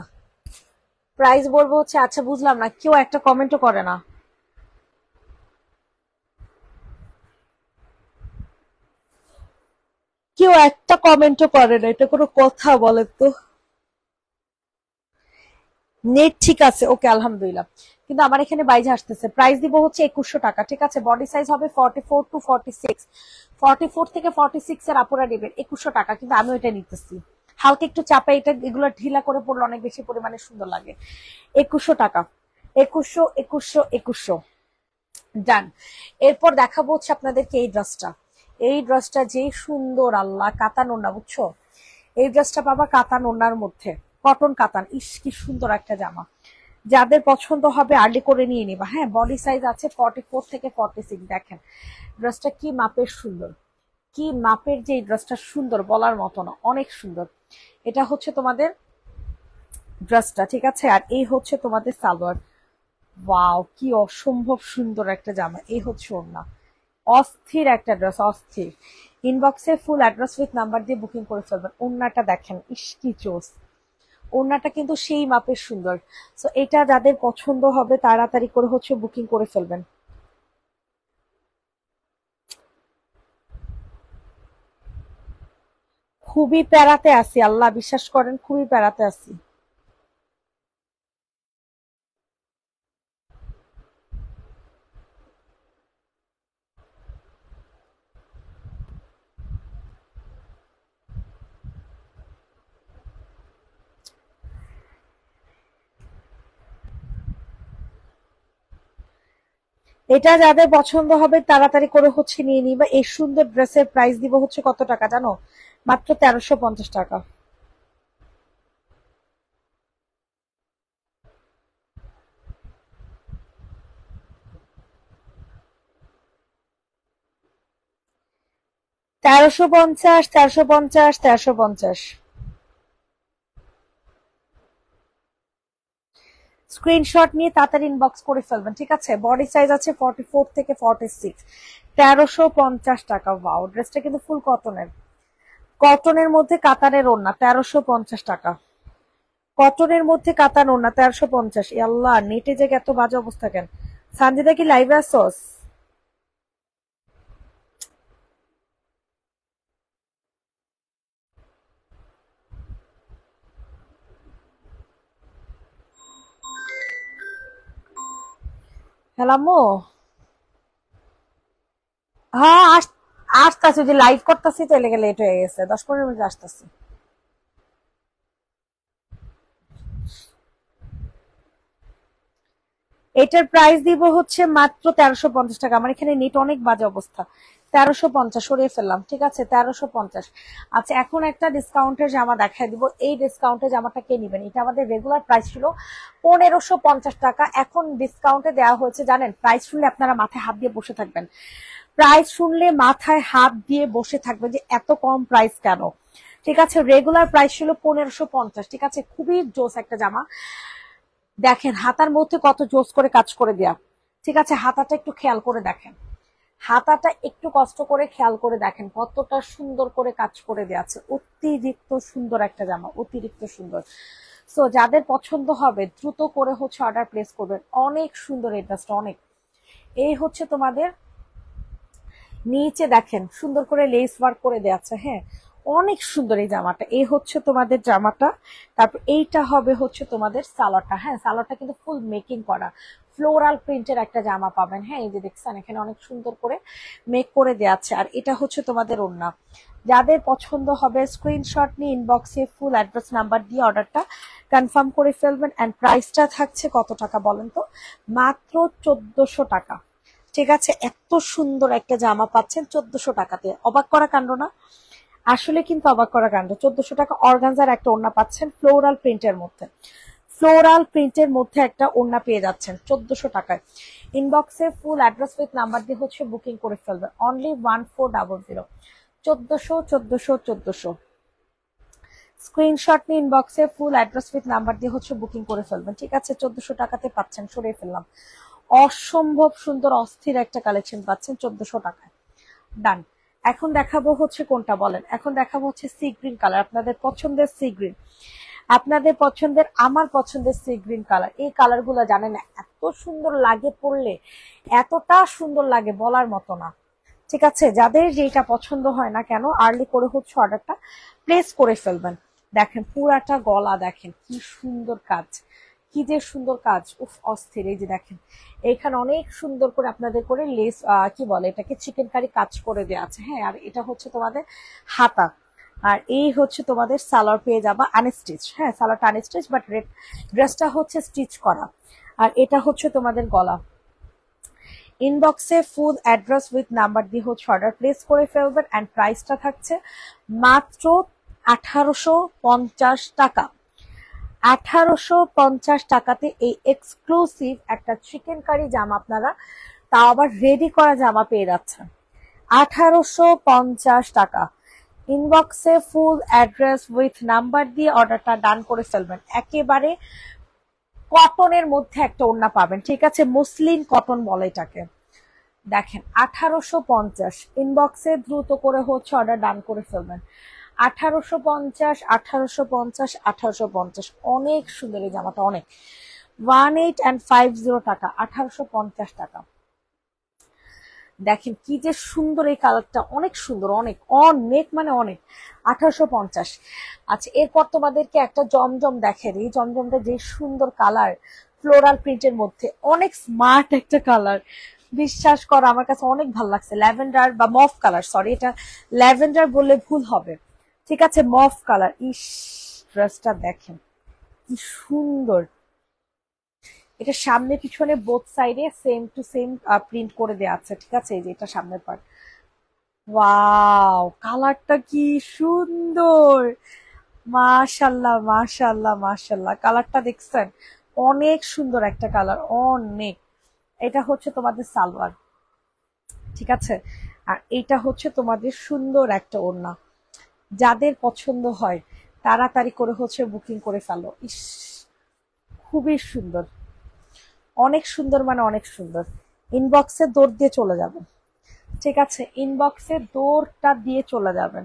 প্রাইস বলবো হচ্ছে, আচ্ছা বুঝলাম না, কেউ একটা কমেন্টও করে না। কেউ একটা কমেন্টও করে না, এটা কোনো কথা বলেন তো। নেট ঠিক আছে, ওকে, আলহামদুলিল্লাহ। কিন্তু আমার এখানে বাইজে আসতেছে, প্রাইস দিব হচ্ছে 2100 টাকা, ঠিক আছে। বডি সাইজ হবে 44 to 46, 44 থেকে 46 এর আপুরা নেবেন 2100 টাকা, কিন্তু আমি ওইটা নিতেছি হালকা একটু চাপা, এটা এগুলো ঢিলা করে পড়লে অনেক বেশি পরিমাণে সুন্দর লাগে। 2100 টাকা, 2100, 2100, 2100, ডান। এরপর দেখাবো হচ্ছে আপনাদেরকে এই ড্রেসটা, এই ড্রেসটা যেই সুন্দর, আল্লাহ, কাতান ওড়না, বুঝছো, এই ড্রেসটা পাবা কাতান ওড়নার মধ্যে, কটন কাতান, ইস কি সুন্দর একটা জামা। যাদের পছন্দ হবে আর্লি করে নিয়ে নিবা, হ্যাঁ। বডি সাইজ আছে 44 থেকে 46। দেখেন ড্রেসটা কি মাপের সুন্দর, কি মাপের, যে ড্রেসটা সুন্দর বলার মতো না, অনেক সুন্দর। এটা হচ্ছে তোমাদের ড্রেসটা, ঠিক আছে, আর এই হচ্ছে তোমাদের সালোয়ার। ওয়াও, কি অসম্ভব সুন্দর একটা জামা। এই হচ্ছে ওড়না, অস্থির একটা ড্রেস, অস্থির। ইনবক্সে ফুল অ্যাড্রেস উইথ নাম্বার দিয়ে বুকিং করে ফেলবেন। ওড়নাটা দেখেন, ইস কি চোস, ওড়নাটা কিন্তু সেই মাপের সুন্দর। সো এটা যাদের পছন্দ হবে তাড়াতাড়ি করে হচ্ছে বুকিং করে ফেলবেন। খুবই প্যারাতে আছি, আল্লাহ বিশ্বাস করেন, খুবই প্যারাতে আছি। এটা যাদের পছন্দ হবে তাড়াতাড়ি করে হচ্ছে নিয়ে নিবা। এই সুন্দর ড্রেসের প্রাইস দিব হচ্ছে কত টাকা জানো? মাত্র 1350 টাকা। 1350, 1350, 1350। স্ক্রিনশট নিয়ে তাড়াতাড়ি ইনবক্স করে ফেলবেন, ঠিক আছে? বডি সাইজ আছে 44 থেকে 46। 1350 টাকা। ওয়াও, ড্রেসটা কিন্তু ফুল কটনের। কটনের মধ্যে কাতানের ওড়না, 1350 টাকা। কটনের মধ্যে কাতান ওড়না 1350। আল্লাহ, নেটে যে এত বাজে অবস্থা কেন? সানজিদা কি লাইভে আসোস? হ্যালো। হ্যাঁ, আসতেছি, যে লাইভ করতেছি তো লেগে লেট হয়ে গেছে, 10-15 মিনিট আসতেছি। এটার প্রাইস দিব হচ্ছে মাত্র 1350 টাকা। আমার এখানে নেট অনেক বাজে অবস্থা। 1350 সরিয়ে ফেললাম, ঠিক আছে? 1350। আচ্ছা, এখন একটা ডিসকাউন্টের জামা দেখাই দিব। এই ডিসকাউন্টের জামাটা কে নিবেন? এটা আমাদের রেগুলার প্রাইস ছিল 1550 টাকা, এখন ডিসকাউন্টে দেওয়া হয়েছে। জানেন, প্রাইস শুনলে আপনারা মাথায় হাত দিয়ে বসে থাকবেন। প্রাইস শুনলে মাথায় হাত দিয়ে বসে থাকবেন যে এত কম প্রাইস কেন। ঠিক আছে, রেগুলার প্রাইস ছিল 1550, ঠিক আছে? খুবই জোস একটা জামা। দেখেন হাতার মধ্যে কত জোস করে কাজ করে দেয়া, ঠিক আছে? হাতাটা একটু খেয়াল করে দেখেন, হাতাটা একটু কষ্ট করে খেয়াল করে দেখেন কতটা সুন্দর করে কাজ করে দেয়া আছে। অতিরিক্ত সুন্দর একটা জামা, অতিরিক্ত সুন্দর। সো যাদের পছন্দ হবে দ্রুত করে হচ্ছে অর্ডার প্লেস করবেন। অনেক সুন্দর এই ড্রেসটা, অনেক। এই হচ্ছে তোমাদের নিচে দেখেন সুন্দর করে লেস ওয়ার্ক করে দেয়া আছে, হ্যাঁ, অনেক সুন্দর এই জামাটা। এই হচ্ছে তোমাদের জামাটা। তারপর এইটা হবে হচ্ছে তোমাদের সালোয়ারটা। হ্যাঁ, সালোয়ারটা কিন্তু ফুল মেকিং করা, ফ্লোরাল প্রিন্টের একটা জামা পাবেন। হ্যাঁ, এই যে দেখছেন এখানে অনেক সুন্দর করে মেক করে দেয়া আছে। আর এটা হচ্ছে তোমাদের ওড়না। যাদের পছন্দ হবে স্ক্রিনশট নিয়ে ইনবক্সে ফুল অ্যাড্রেস নাম্বার দিয়ে অর্ডারটা কনফার্ম করে ফেলবেন। এন্ড প্রাইসটা থাকছে কত টাকা বলেন তো? মাত্র 1400 টাকা। ঠিক আছে, এত সুন্দর একটা জামা পাচ্ছেন 1400 টাকাতে। অবাক করা কাণ্ড না? আসলে কিন্তু অবাক করা কাণ্ড। 1400 টাকা অর্গানজার একটা ওড়না পাচ্ছেন ফ্লোরাল প্রিন্টের মধ্যে। ফ্লোরাল প্রিন্টের মধ্যে একটা ওড়না পেয়ে যাচ্ছেন 1400 টাকায়। ইনবক্সে ফুল অ্যাড্রেস উইথ নাম্বার দিয়ে হচ্ছে বুকিং করে ফেলবেন। অনলি 1400। 1400। স্ক্রিনশট নিয়ে ইনবক্সে ফুল অ্যাড্রেস উইথ নাম্বার দিয়ে হচ্ছে বুকিং করে ফেলবেন, ঠিক আছে? 1400 টাকাতে পাচ্ছেন, সরিয়ে ফেললাম। অসম্ভব সুন্দর অস্থির একটা কালেকশন পাচ্ছেন 1400 টাকায়। ডান। এখন দেখাবো হচ্ছে কোনটা বলেন? এখন দেখাবো হচ্ছে সি গ্রিন কালার, আপনাদের পছন্দের সি গ্রিন। আপনাদের পছন্দের, আমার পছন্দের সি গ্রিন কালার। এই কালার গুলো জানেন না এত সুন্দর লাগে পরলে, এতটা সুন্দর লাগে বলার মতো না। ঠিক আছে, যাদের যেটা পছন্দ হয় না কেন আর্লি করে হচ্ছে অর্ডারটা প্লেস করে ফেলবেন। দেখেন পুরাটা গলা, দেখেন কি সুন্দর কাজ, কি যে সুন্দর কাজ, উফ অস্থির। এই যে দেখেন এখানে অনেক সুন্দর করে আপনাদের করে লেস কি বলে এটাকে, চিকেন কারি কাজ করে দেওয়া আছে। হ্যাঁ, আর এটা হচ্ছে তোমাদের হাতা। আর এই হচ্ছে তোমাদের সালোয়ার পেয়ে যাবা আনস্টিচ। হ্যাঁ, সালোয়ারটা আনস্টিচ, বাট রেড ড্রেসটা হচ্ছে স্টিচ করা। আর এটা হচ্ছে তোমাদের গলা। ইনবক্সে ফুল অ্যাড্রেস উইথ নাম্বার দিয়ে হচ্ছে অর্ডার প্লেস করে ফেলবেন। অ্যান্ড প্রাইসটা থাকছে মাত্র 1850 টাকা। 1850 টাকাতে এই এক্সক্লুসিভ একটা চিকেন কারি জামা আপনারা, তাও আবার রেডি করা জামা পেয়ে যাচ্ছেন 1850 টাকা। ইনবক্সে ফুল অ্যাড্রেস উইথ নাম্বার দিয়ে অর্ডারটা ডান করে ফেলবেন। একেবারে কটনের মধ্যে একটা ওড়না পাবেন, ঠিক আছে? মসলিন কটন বলে এটাকে। দেখেন 1850। ইনবক্সে দ্রুত করে হচ্ছে অর্ডার ডান করে ফেলবেন। 1850, 1850, 1850, অনেক সুন্দর এই জামাটা, অনেক। 1850 টাকা, 1850 টাকা। দেখেন কি যে সুন্দর এই কালারটা, অনেক সুন্দর, অনেক অনেক মানে অনেক। 1850। আচ্ছা, এরপর তোমাদেরকে একটা জমজম দেখেন। এই জমজমটা যে সুন্দর কালার, ফ্লোরাল প্রিন্টের মধ্যে, অনেক স্মার্ট একটা কালার। বিশ্বাস করো আমার কাছে অনেক ভালো লাগছে। ল্যাভেন্ডার বা মফ কালার, সরি এটা ল্যাভেন্ডার বললে ভুল হবে, ঠিক আছে, মফ কালার। ইস, ড্রেসটা দেখেন কি সুন্দর। এটা সামনে পিছনে বোথ সাইডে সেম টু সেম প্রিন্ট করে দেওয়া আছে, ঠিক আছে। এই যে এটা সামনের পার্ট। ওয়াও, কালারটা কি সুন্দর। মাশাল্লাহ মাশাল্লাহ মাশাল্লাহ, কালারটা দেখছেন, অনেক সুন্দর একটা কালার, অনেক। এটা হচ্ছে তোমাদের সালোয়ার, ঠিক আছে। আর এটা হচ্ছে তোমাদের সুন্দর একটা ওড়না। যাদের পছন্দ হয় তাড়াতাড়ি করে হচ্ছে বুকিং করে ফেলো। ইস, খুবই সুন্দর, অনেক সুন্দর মানে অনেক সুন্দর। ইনবক্সে দৌড় দিয়ে চলে যাবেন, ঠিক আছে, ইনবক্সে দৌড়টা দিয়ে চলে যাবেন।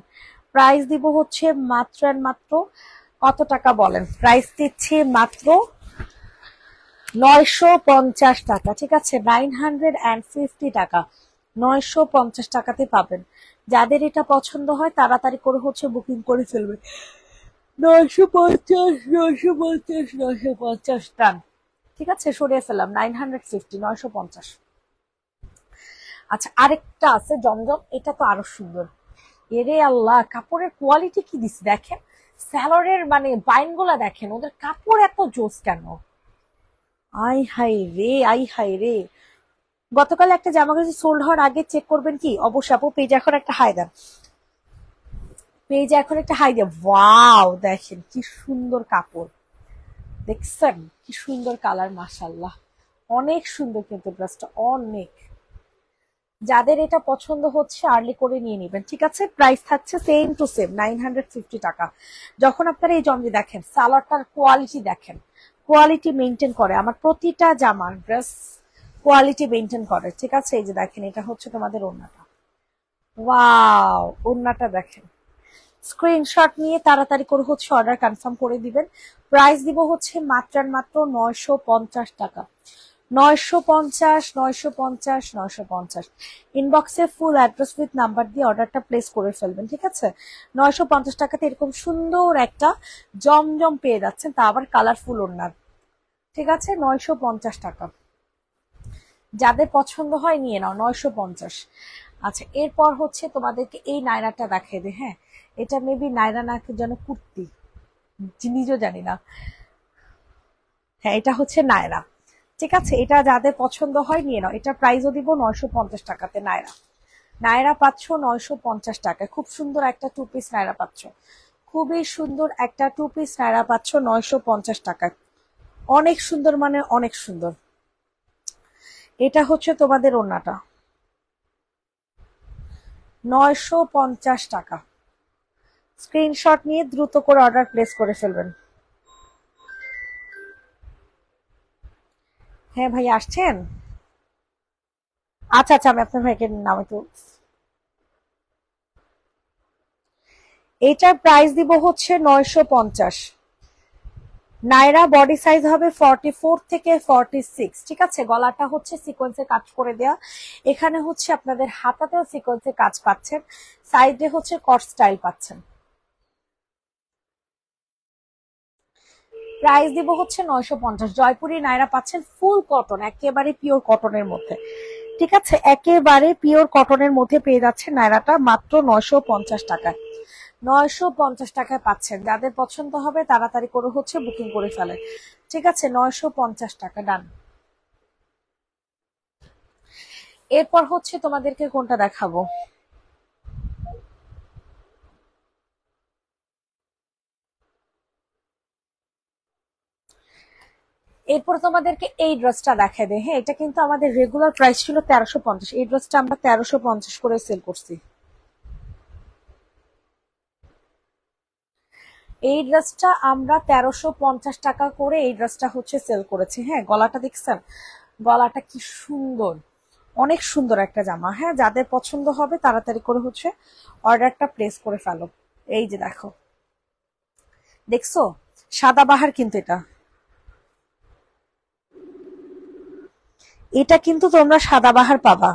প্রাইস দিব হচ্ছে মাত্র এন্ড মাত্র কত টাকা বলেন? প্রাইস দিচ্ছি মাত্র 950 টাকা, ঠিক আছে, 950 টাকা। 950 টাকাতে পাবেন। যাদের এটা পছন্দ হয় তাড়াতাড়ি করে হচ্ছে বুকিং করে ফেলবেন। 950, 950, 950 টান, ঠিক আছে, সরিয়ে ফেললাম। 950, 950। আচ্ছা, আরেকটা আছে জমজম, এটা তো আরো সুন্দর। এরে আল্লাহ, কাপড়ের কোয়ালিটি কি দিচ্ছে দেখেন, স্যালোরের মানে বাইন গুলা দেখেন, ওদের কাপড় এত জোস কেন। আই হাই রে, আই হাই রে। গতকাল একটা জামা কাপড় সোল্ড হওয়ার আগে চেক করবেন কি, অবশ্যই আপু পেজে এখন একটা হাই দেন, পেজে এখন একটা হাই দেন। ওয়াও, দেখেন কি সুন্দর কাপড়, দেখছেন কি সুন্দর কালার, মাশাল্লাহ, অনেক সুন্দর কিন্তু ড্রেসটা, অনেক। যাদের এটা পছন্দ হচ্ছে আর্লি করে নিয়ে নেবেন, ঠিক আছে। প্রাইস থাকছে সেম টু সেম 950 টাকা। যখন আপনারা এই জমজি দেখেন, সালোয়ারটার কোয়ালিটি দেখেন, কোয়ালিটি মেনটেন করে। আমার প্রতিটা জামার ড্রেস কোয়ালিটি মেনটেন করে, ঠিক আছে। এই যে দেখেন, এটা হচ্ছে তোমাদের ওড়নাটা। ওয়াও, ওড়নাটা দেখেন। স্ক্রিনশট নিয়ে তাড়াতাড়ি করে হচ্ছে অর্ডার কনফার্ম করে দিবেন। প্রাইস দিব হচ্ছে মাত্র মাত্র 950 টাকা। 950, 950, 950। ইনবক্সে ফুল অ্যাড্রেস উইথ নাম্বার দিয়ে অর্ডারটা প্লেস করে ফেলবেন, ঠিক আছে। 950 টাকাতে এরকম সুন্দর একটা জমজম পেয়ে যাচ্ছেন, তা আবার কালারফুল ওড়নার, ঠিক আছে। 950 টাকা। যাদের পছন্দ হয় নিয়ে নাও, 950। আচ্ছা, এরপর হচ্ছে তোমাদেরকে এই নায়রাটা দেখাই দে। হ্যাঁ, এটা মেবি নায়রা না যেন কুর্তি, নিজেও জানি না। হ্যাঁ, এটা হচ্ছে নায়রা, ঠিক আছে। এটা যাদের পছন্দ হয় নিয়ে নাও। এটা প্রাইসও দিব 950 টাকাতে। নায়রা, নায়রা পাচ্ছ 950 টাকায়। খুব সুন্দর একটা টু পিস নায়রা পাচ্ছ, খুবই সুন্দর একটা টু পিস নায়রা পাচ্ছ 950 টাকায়। অনেক সুন্দর মানে অনেক সুন্দর। এটা হচ্ছে তোমাদের ওড়নাটা, 950 টাকা। স্ক্রিনশট নিয়ে দ্রুত করে অর্ডার প্লেস করে ফেলবেন। হ্যাঁ ভাই, আসছেন? আচ্ছা আচ্ছা, আমি আপনার ভাইকে নাম একটু। এটার প্রাইস দিব হচ্ছে 950। নায়রা বডি সাইজ হবে 44 থেকে 46, ঠিক আছে। গলাটা হচ্ছে সিকোয়েন্সে কাজ করে দেয়া। এখানে হচ্ছে আপনাদের হাতাতেও সিকোয়েন্সে কাজ পাচ্ছেন, সাইডে হচ্ছে কট স্টাইল পাচ্ছেন। প্রাইস দিব হচ্ছে 950। জয়পুরি নায়রা পাচ্ছেন ফুল কটন, একেবারে পিওর কটনের মধ্যে, ঠিক আছে, একেবারে পিওর কটনের মধ্যে পেয়ে যাচ্ছে নায়রাটা মাত্র 950 টাকায়। 950 টাকায় পাচ্ছেন। যাদের পছন্দ হবে তাড়াতাড়ি করে হচ্ছে বুকিং করে ফেলে, ঠিক আছে। 950 টাকা, ডান। এরপর হচ্ছে তোমাদেরকে কোনটা দেখাবো, এরপর তোমাদেরকে এই ড্রেসটা দেখাই দেয়। হ্যাঁ, এটা কিন্তু আমাদের রেগুলার প্রাইস ছিল 1350। এই ড্রেসটা আমরা 1350 করে সেল করছি। এই ড্রেসটা আমরা 1350 টাকা করে এই ড্রেসটা হচ্ছে সেল করেছি। হ্যাঁ, গলাটা দেখছেন, গলাটা কি সুন্দর, অনেক সুন্দর একটা জামা। হ্যাঁ, যাদের পছন্দ হবে তাড়াতাড়ি করে হচ্ছে অর্ডারটা প্লেস করে ফেলো। এই যে দেখো, দেখছো সাদাবাহার কিন্তু এটা, এটা কিন্তু তোমরা সাদাবাহার পাবা।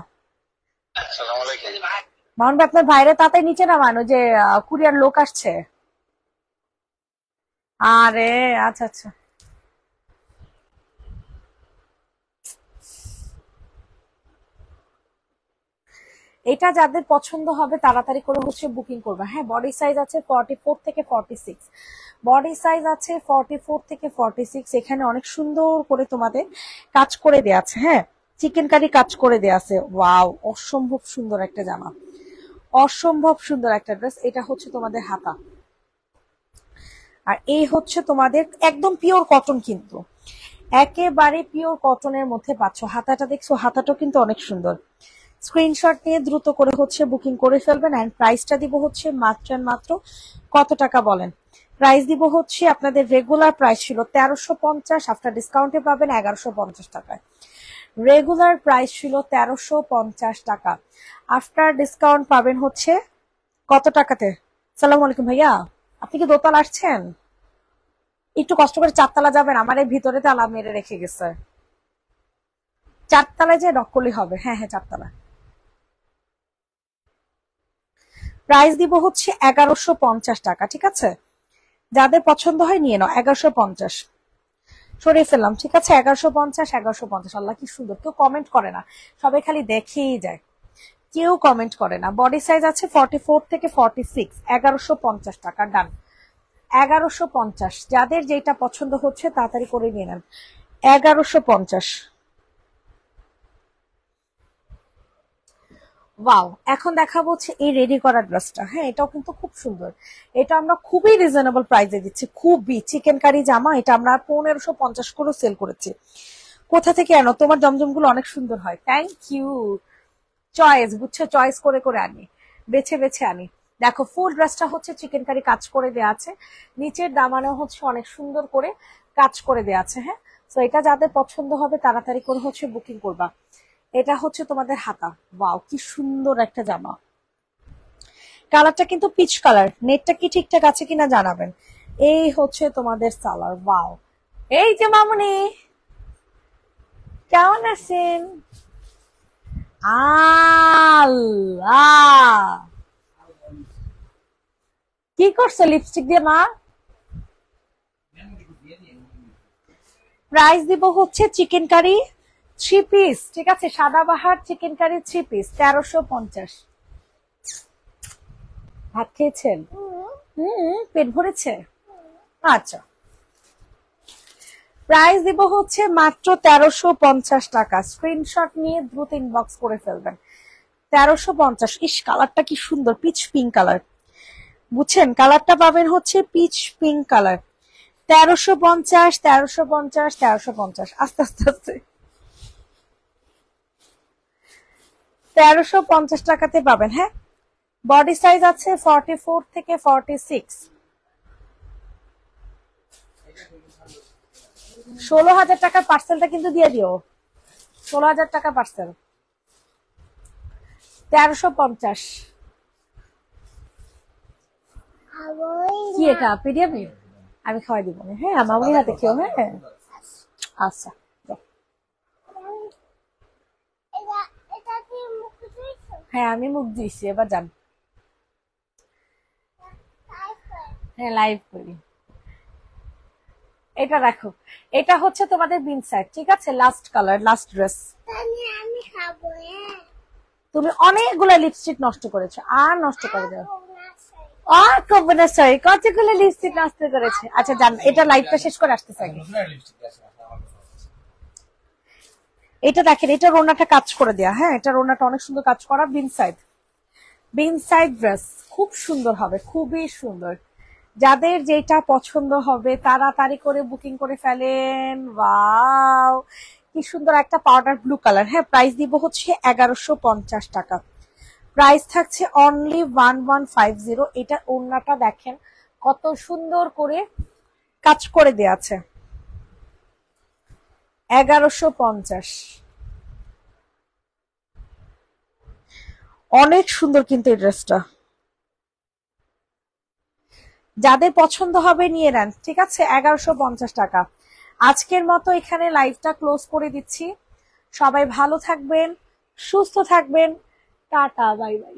মামুন ভাই আপনার ভাইরে তাতে নিচে নামান, ওই যে কুরিয়ার লোক আসছে। আরে আচ্ছা আচ্ছা। এটা যাদের পছন্দ হবে তাড়াতাড়ি করে হচ্ছে বুকিং করবে। হ্যাঁ, বডি সাইজ আছে 44 থেকে 46, বডি সাইজ আছে 44 থেকে 46। এখানে অনেক সুন্দর করে তোমাদের কাজ করে দেয়া আছে। হ্যাঁ, চিকেন কারি কাজ করে দেয়া আছে। ওয়াও, অসম্ভব সুন্দর একটা জামা, অসম্ভব সুন্দর একটা ড্রেস। এটা হচ্ছে তোমাদের হাতা, আর এই হচ্ছে তোমাদের একদম পিওর কটন, কিন্তু একেবারে পিওর কটনের মধ্যে পাচ্ছ। হাতাটা দেখছো, হাতাটাও কিন্তু অনেক সুন্দর। স্ক্রিনশট নিয়ে দ্রুত করে হচ্ছে বুকিং করে ফেলবেন। এন্ড প্রাইসটা দিব হচ্ছে মাত্র মাত্র কত টাকা বলেন? প্রাইস দিব হচ্ছে আপনাদের রেগুলার প্রাইস ছিল 1350, আফটার ডিসকাউন্টে পাবেন 1150 টাকায়। রেগুলার প্রাইস ছিল 1350 টাকা, আফটার ডিসকাউন্ট পাবেন হচ্ছে কত টাকাতে? সালাম আলাইকুম ভাইয়া, আপনি কি দোতলা আসছেন? একটু কষ্ট করে চারতলা যাবেন, আমার এই ভিতরে তালা মেরে রেখে গেছে। চারতলায় যে নক করলেই হবে। হ্যাঁ হ্যাঁ, চারতলা। প্রাইস দিব হচ্ছে 1150 টাকা, ঠিক আছে? যাদের পছন্দ হয় নিয়ে নাও। 1150 সরিয়ে ফেললাম, ঠিক আছে? 1150, 1150। আল্লাহ কি সুন্দর, কেউ কমেন্ট করে না, সবাই খালি দেখেই যায়, কেউ কমেন্ট করে না। বডি সাইজ আছে 44 থেকে 46, 1150 টাকা, ডান। 1150, যাদের যেটা পছন্দ হচ্ছে তাড়াতাড়ি করে নিয়ে নেন। 1150। ওয়াও, এখন দেখাবো হচ্ছে এই রেডি করা ড্রেসটা। হ্যাঁ, এটাও কিন্তু খুব সুন্দর। এটা আমরা খুবই রিজনেবল প্রাইসে দিচ্ছি, খুবই। চিকেন কারি জামা, এটা আমরা 1550 করে সেল করেছি। কোথা থেকে আনো? তোমার জমজম গুলো অনেক সুন্দর হয়। Thank you. চয়েস, বুঝছো, চয়েস করে করে আনি, বেছে বেছে আনি। দেখো, ফুল ড্রেসটা হচ্ছে চিকেন কারি কাজ করে দেওয়া আছে, নিচের দামানো হচ্ছে অনেক সুন্দর করে কাজ করে দেওয়া আছে। হ্যাঁ, তো এটা যাদের পছন্দ হবে তাড়াতাড়ি করে হচ্ছে বুকিং করবা। এটা হচ্ছে তোমাদের হাতা। ওয়াও, কি সুন্দর একটা জামা। কালারটা কিন্তু পিচ কালার। নেটটা কি ঠিকঠাক আছে কিনা জানাবেন। এই হচ্ছে তোমাদের সালার। ওয়াও, এই যে মামুনি, কেমন আছেন? আল্লাহ, কি করছো লিপস্টিক দিয়ে মা? প্রাইস দিব হচ্ছে চিকেন কারি 3 পিস, ঠিক আছে? Sadabahar chicken curry 3 piece 1350। ভাত খেয়েছেন? পেট ভরেছে? আচ্ছা। প্রাইস দিব হচ্ছে মাত্র 1350 টাকা। স্ক্রিনশট নিয়ে দ্রুত ইনবক্স করে ফেলবেন। 1350। ইস, কালারটা কি সুন্দর, পিচ পিঙ্ক কালার। বুঝছেন, কালারটা পাবেন হচ্ছে পিচ পিঙ্ক কালার। 1350, 1350, 1350, আস্তে আস্তে আস্তে। 1350 টাকাতে পাবেন। হ্যাঁ, বডি সাইজ আছে 44 থেকে 46। 16,000 টাকার পার্সেলটা কিন্তু দিয়ে দিও। 16,000 টাকা পার্সেল। 1350। কি এটা পিডিএমই? আমি খাওয়াই দিব না। হ্যাঁ, মামুনি হাতে খেও। হ্যাঁ, আচ্ছা। হ্যাঁ, আমি মুখ দিয়েছি, এবার যান। হ্যাঁ, লাইভ করি। এটা দেখো, এটা হচ্ছে তোমাদের বিন সাইড, ঠিক আছে? Last colour, last dress. তুমি অনেকগুলো লিপস্টিক নষ্ট করেছো, আর নষ্ট করে দাও। আর করবো না, সরি, কতগুলো লিপস্টিক নষ্ট করেছে। আচ্ছা জান, এটা লাইভটা শেষ করে আসতে চাই। এটা দেখেন, এটা রোনাটা কাজ করে দেয়া। হ্যাঁ, এটা রোনাটা অনেক সুন্দর কাজ করা। বিন সাইড, বিন সাইড ড্রেস খুব সুন্দর হবে, খুবই সুন্দর। যাদের যেটা পছন্দ হবে তাড়াতাড়ি করে বুকিং করে ফেলেন। ওয়াও, কি সুন্দর একটা পাউডার ব্লু কালার। হ্যাঁ, প্রাইস দিব হচ্ছে 1150 টাকা। প্রাইস থাকছে অনলি 1150। এটা ওড়নাটা দেখেন কত সুন্দর করে কাজ করে দেয়া আছে। 1150, অনেক সুন্দর কিন্তু এই ড্রেসটা। যাদের পছন্দ হবে নিয়ে নেন, ঠিক আছে? 1150 টাকা। আজকের মতো এখানে লাইভটা ক্লোজ করে দিচ্ছি। সবাই ভালো থাকবেন, সুস্থ থাকবেন। Tata, bye bye.